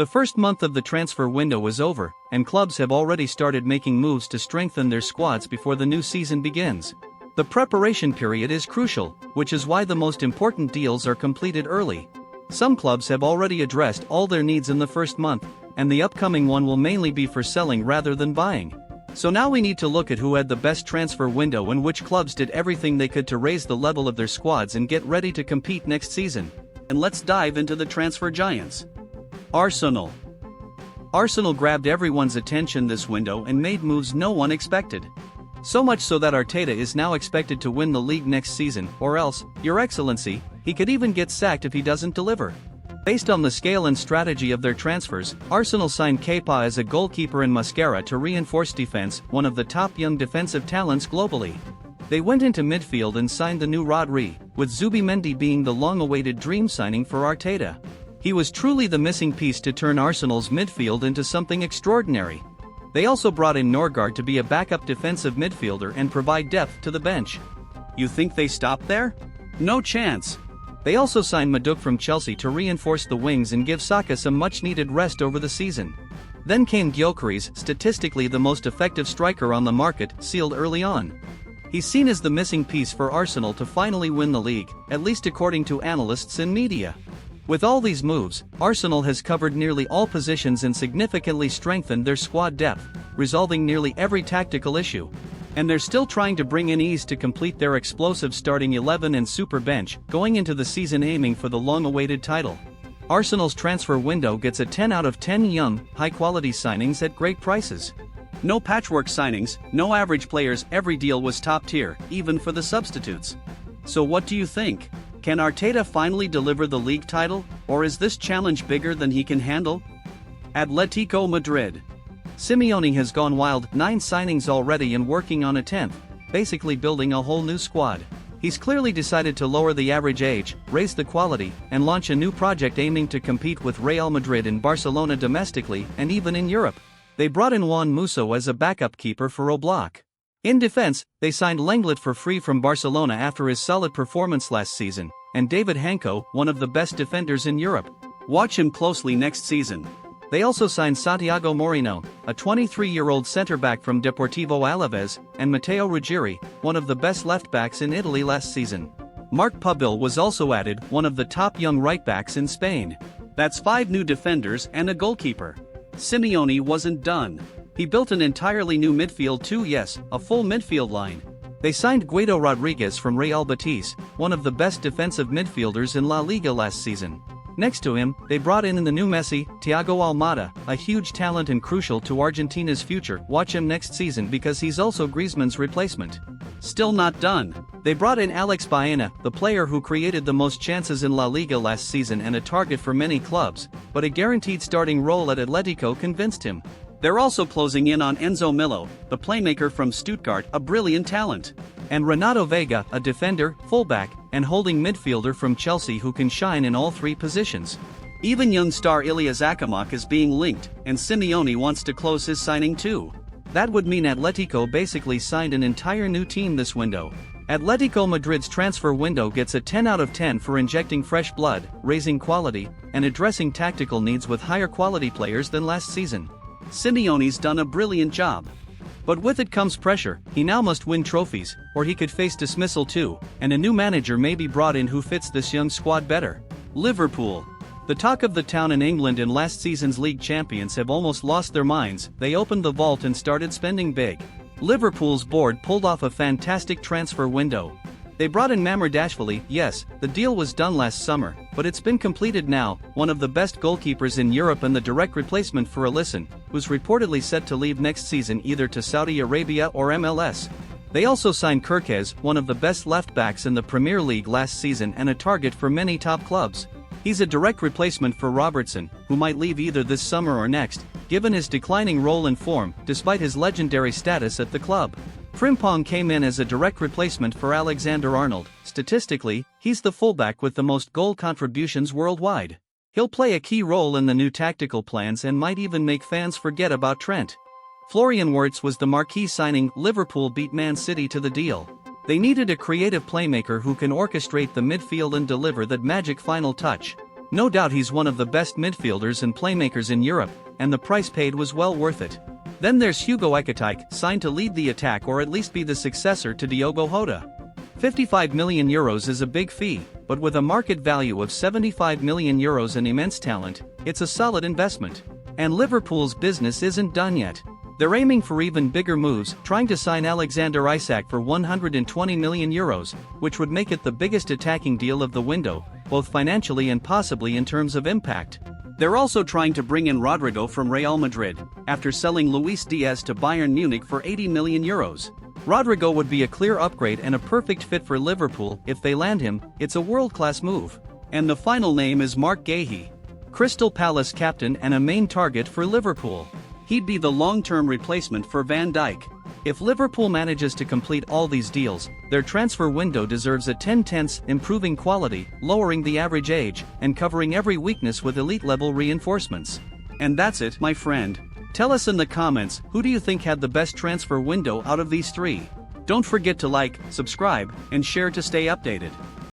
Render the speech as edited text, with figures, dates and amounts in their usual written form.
The first month of the transfer window is over, and clubs have already started making moves to strengthen their squads before the new season begins. The preparation period is crucial, which is why the most important deals are completed early. Some clubs have already addressed all their needs in the first month, and the upcoming one will mainly be for selling rather than buying. So now we need to look at who had the best transfer window and which clubs did everything they could to raise the level of their squads and get ready to compete next season. And let's dive into the transfer giants. Arsenal. Arsenal grabbed everyone's attention this window and made moves no one expected. So much so that Arteta is now expected to win the league next season, or else, Your Excellency, he could even get sacked if he doesn't deliver. Based on the scale and strategy of their transfers, Arsenal signed Kepa as a goalkeeper and Mascara to reinforce defense, one of the top young defensive talents globally. They went into midfield and signed the new Rodri, with Zubimendi being the long-awaited dream signing for Arteta. He was truly the missing piece to turn Arsenal's midfield into something extraordinary. They also brought in Norgard to be a backup defensive midfielder and provide depth to the bench. You think they stopped there? No chance. They also signed Madueke from Chelsea to reinforce the wings and give Saka some much-needed rest over the season. Then came Gyökeres, statistically the most effective striker on the market, sealed early on. He's seen as the missing piece for Arsenal to finally win the league, at least according to analysts and media. With all these moves, Arsenal has covered nearly all positions and significantly strengthened their squad depth, resolving nearly every tactical issue. And they're still trying to bring in ease to complete their explosive starting 11 and super bench, going into the season aiming for the long-awaited title. Arsenal's transfer window gets a 10 out of 10 young, high-quality signings at great prices. No patchwork signings, no average players, every deal was top tier, even for the substitutes. So what do you think? Can Arteta finally deliver the league title, or is this challenge bigger than he can handle? Atletico Madrid. Simeone has gone wild, 9 signings already and working on a 10th, basically building a whole new squad. He's clearly decided to lower the average age, raise the quality, and launch a new project aiming to compete with Real Madrid and Barcelona domestically and even in Europe. They brought in Juan Musso as a backup keeper for Oblak. In defense, they signed Lenglet for free from Barcelona after his solid performance last season, and David Hanko, one of the best defenders in Europe. Watch him closely next season. They also signed Santiago Moreno, a 23-year-old centre-back from Deportivo Alaves, and Matteo Ruggieri, one of the best left-backs in Italy last season. Marc Pubil was also added, one of the top young right-backs in Spain. That's 5 new defenders and a goalkeeper. Simeone wasn't done. He built an entirely new midfield too, yes, a full midfield line. They signed Guido Rodriguez from Real Betis, one of the best defensive midfielders in La Liga last season. Next to him, they brought in the new Messi, Thiago Almada, a huge talent and crucial to Argentina's future. Watch him next season because he's also Griezmann's replacement. Still not done. They brought in Alex Baena, the player who created the most chances in La Liga last season and a target for many clubs, but a guaranteed starting role at Atletico convinced him. They're also closing in on Enzo Millo, the playmaker from Stuttgart, a brilliant talent. And Renato Vega, a defender, fullback, and holding midfielder from Chelsea who can shine in all 3 positions. Even young star Ilya Zakamak is being linked, and Simeone wants to close his signing too. That would mean Atletico basically signed an entire new team this window. Atletico Madrid's transfer window gets a 10 out of 10 for injecting fresh blood, raising quality, and addressing tactical needs with higher quality players than last season. Simeone's done a brilliant job. But with it comes pressure. He now must win trophies, or he could face dismissal too, and a new manager may be brought in who fits this young squad better. Liverpool. The talk of the town in England and last season's league champions have almost lost their minds. They opened the vault and started spending big. Liverpool's board pulled off a fantastic transfer window. They brought in Mamardashvili. Yes, the deal was done last summer, but it's been completed now, one of the best goalkeepers in Europe and the direct replacement for Alisson, who's reportedly set to leave next season either to Saudi Arabia or MLS. They also signed Kerkez, one of the best left-backs in the Premier League last season and a target for many top clubs. He's a direct replacement for Robertson, who might leave either this summer or next, given his declining role and form, despite his legendary status at the club. Frimpong came in as a direct replacement for Alexander-Arnold. Statistically, he's the fullback with the most goal contributions worldwide. He'll play a key role in the new tactical plans and might even make fans forget about Trent. Florian Wirtz was the marquee signing. Liverpool beat Man City to the deal. They needed a creative playmaker who can orchestrate the midfield and deliver that magic final touch. No doubt he's one of the best midfielders and playmakers in Europe, and the price paid was well worth it. Then there's Hugo Ekitike, signed to lead the attack or at least be the successor to Diogo Jota. €55 million is a big fee, but with a market value of €75 million and immense talent, it's a solid investment. And Liverpool's business isn't done yet. They're aiming for even bigger moves, trying to sign Alexander Isak for €120 million, which would make it the biggest attacking deal of the window, both financially and possibly in terms of impact. They're also trying to bring in Rodrigo from Real Madrid, after selling Luis Diaz to Bayern Munich for €80 million. Rodrigo would be a clear upgrade and a perfect fit for Liverpool. If they land him, it's a world-class move. And the final name is Marc Guéhi, Crystal Palace captain and a main target for Liverpool. He'd be the long-term replacement for Van Dijk. If Liverpool manages to complete all these deals, their transfer window deserves a 10/10, improving quality, lowering the average age, and covering every weakness with elite-level reinforcements. And that's it, my friend. Tell us in the comments, who do you think had the best transfer window out of these three? Don't forget to like, subscribe, and share to stay updated.